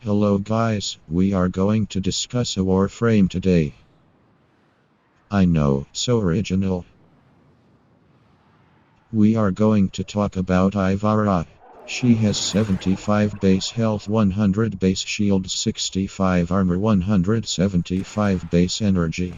Hello guys, we are going to discuss a warframe today. I know, so original. We are going to talk about Ivara. She has 75 base health, 100 base shield, 65 armor, 175 base energy.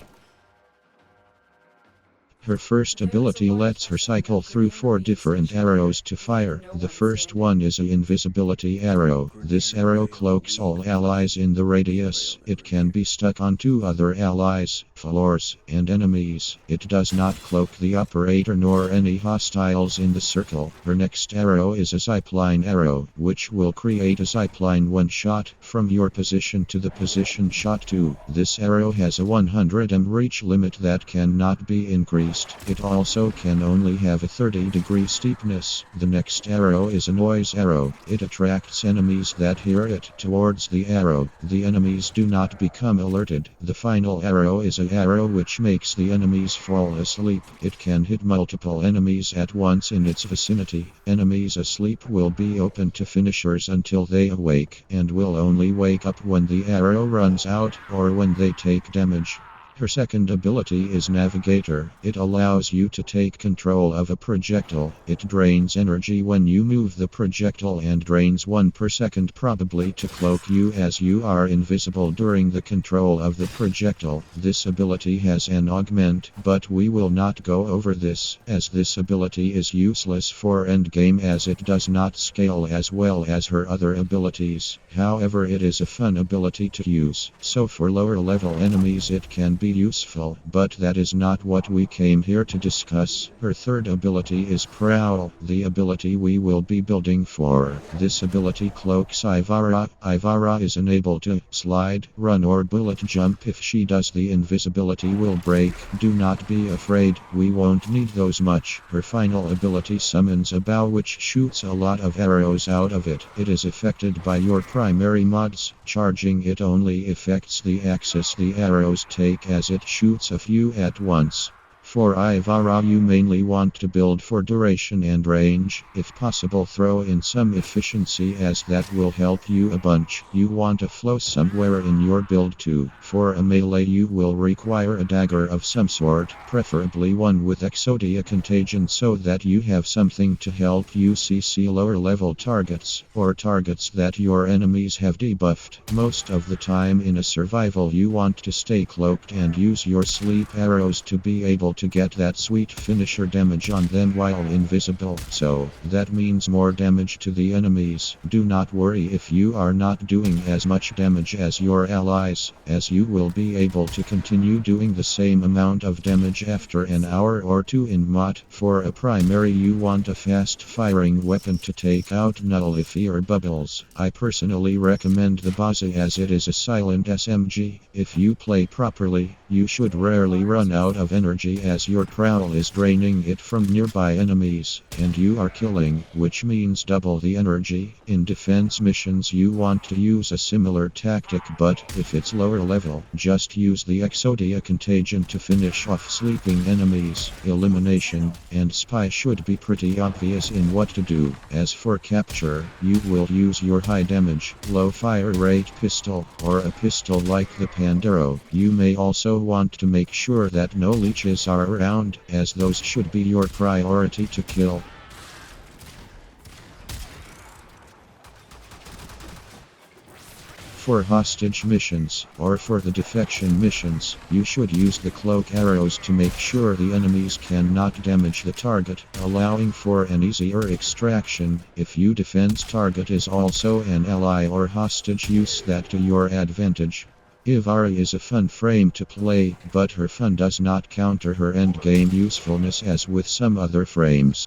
Her first ability lets her cycle through 4 different arrows to fire. The first one is an invisibility arrow. This arrow cloaks all allies in the radius. It can be stuck on 2 other allies, floors, and enemies. It does not cloak the operator nor any hostiles in the circle. Her next arrow is a zipline arrow, which will create a zipline when shot from your position to the position shot to. This arrow has a 100 m reach limit that cannot be increased. It also can only have a 30-degree steepness. The next arrow is a noise arrow. It attracts enemies that hear it towards the arrow. The enemies do not become alerted. The final arrow is an arrow which makes the enemies fall asleep. It can hit multiple enemies at once in its vicinity. Enemies asleep will be open to finishers until they awake, and will only wake up when the arrow runs out or when they take damage. Her second ability is Navigator. It allows you to take control of a projectile. It drains energy when you move the projectile and drains 1 per second, probably to cloak you as you are invisible during the control of the projectile. This ability has an augment, but we will not go over this, as this ability is useless for endgame as it does not scale as well as her other abilities. However, it is a fun ability to use, so for lower level enemies it can be useful, but that is not what we came here to discuss. Her third ability is Prowl, the ability we will be building for. This ability cloaks Ivara. Ivara is unable to slide, run or bullet jump. If she does, the invisibility will break. Do not be afraid, we won't need those much. Her final ability summons a bow which shoots a lot of arrows out of it. It is affected by your primary mods. Charging it only affects the axis the arrows take as it shoots a few at once. For Ivara, you mainly want to build for duration and range. If possible, throw in some efficiency as that will help you a bunch. You want a flow somewhere in your build too. For a melee, you will require a dagger of some sort, preferably one with Exodia Contagion, so that you have something to help you CC lower level targets, or targets that your enemies have debuffed. Most of the time in a survival, you want to stay cloaked and use your sleep arrows to be able to get that sweet finisher damage on them while invisible. So, that means more damage to the enemies. Do not worry if you are not doing as much damage as your allies, as you will be able to continue doing the same amount of damage after an hour or 2 in mod. For a primary, you want a fast-firing weapon to take out nullify or bubbles. I personally recommend the Baza as it is a silent SMG. If you play properly, you should rarely run out of energy as your prowl is draining it from nearby enemies, and you are killing, which means double the energy. In defense missions, you want to use a similar tactic, but if it's lower level, just use the Exodia Contagion to finish off sleeping enemies. Elimination and spy should be pretty obvious in what to do. As for capture, you will use your high damage, low fire rate pistol, or a pistol like the Pandero. You may also want to make sure that no leeches are around, as those should be your priority to kill. For hostage missions, or for the defection missions, you should use the cloak arrows to make sure the enemies cannot damage the target, allowing for an easier extraction. If your defense target is also an ally or hostage, use that to your advantage. Ivara is a fun frame to play, but her fun does not counter her endgame usefulness as with some other frames.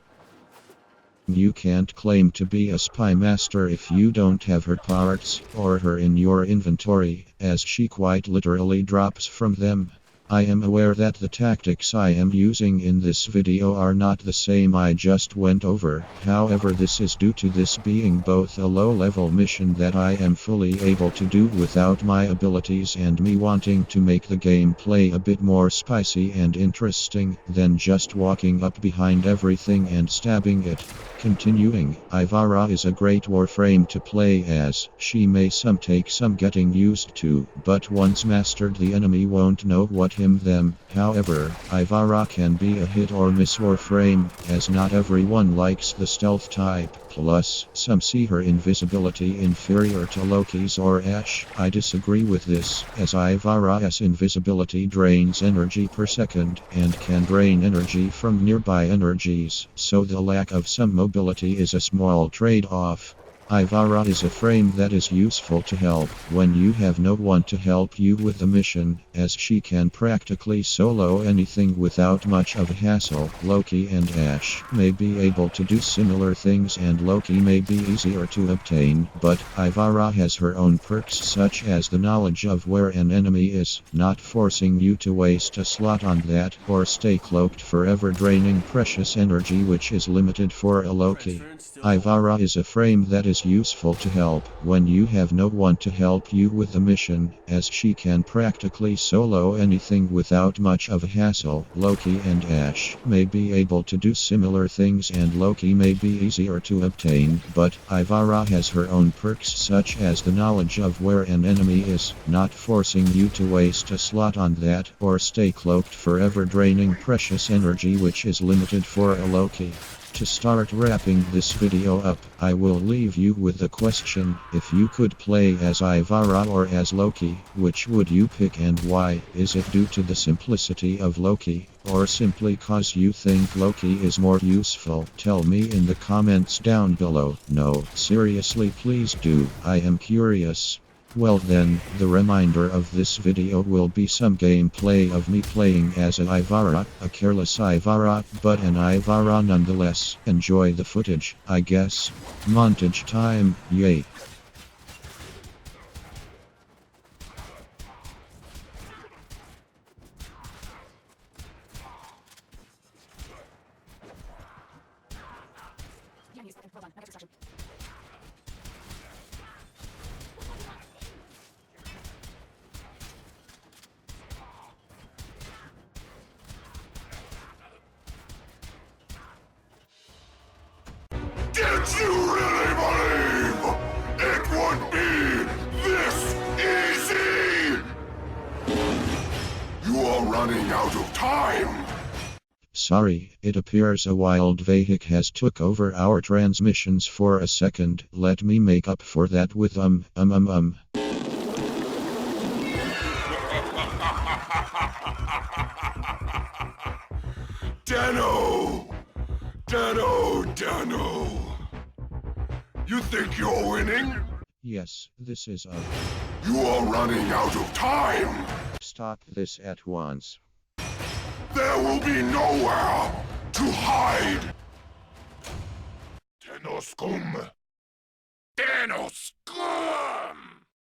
You can't claim to be a spy master if you don't have her parts, or her in your inventory, as she quite literally drops from them. I am aware that the tactics I am using in this video are not the same I just went over. However, this is due to this being both a low-level mission that I am fully able to do without my abilities and me wanting to make the gameplay a bit more spicy and interesting than just walking up behind everything and stabbing it. Continuing, Ivara is a great warframe to play as. She may take some getting used to, but once mastered the enemy won't know what him them. However, Ivara can be a hit or miss warframe, as not everyone likes the stealth type. Plus, some see her invisibility inferior to Loki's or Ash. I disagree with this, as Ivara's invisibility drains energy per second, and can drain energy from nearby energies, so the lack of some mobility is a small trade-off. Ivara is a frame that is useful to help when you have no one to help you with the mission, as she can practically solo anything without much of a hassle. Loki and Ash may be able to do similar things and Loki may be easier to obtain, but Ivara has her own perks such as the knowledge of where an enemy is, not forcing you to waste a slot on that or stay cloaked forever, draining precious energy which is limited for a Loki. Ivara is a frame that is useful to help when you have no one to help you with the mission, as she can practically solo anything without much of a hassle. Loki and Ash may be able to do similar things and Loki may be easier to obtain, but Ivara has her own perks such as the knowledge of where an enemy is, not forcing you to waste a slot on that or stay cloaked forever, draining precious energy which is limited for a Loki. To start wrapping this video up, I will leave you with the question: if you could play as Ivara or as Loki, which would you pick and why? Is it due to the simplicity of Loki, or simply cause you think Loki is more useful? Tell me in the comments down below. No, seriously, please do. I am curious. Well then, the reminder of this video will be some gameplay of me playing as an Ivara, a careless Ivara, but an Ivara nonetheless. Enjoy the footage, I guess. Montage time, yay. Did you really believe it would be this easy? You are running out of time. Sorry, it appears a wild vehicle has took over our transmissions for a second. Let me make up for that with Dano! You think you're winning? Yes, this is You are running out of time! Stop this at once. There will be nowhere to hide! Denoscum! Denoscum!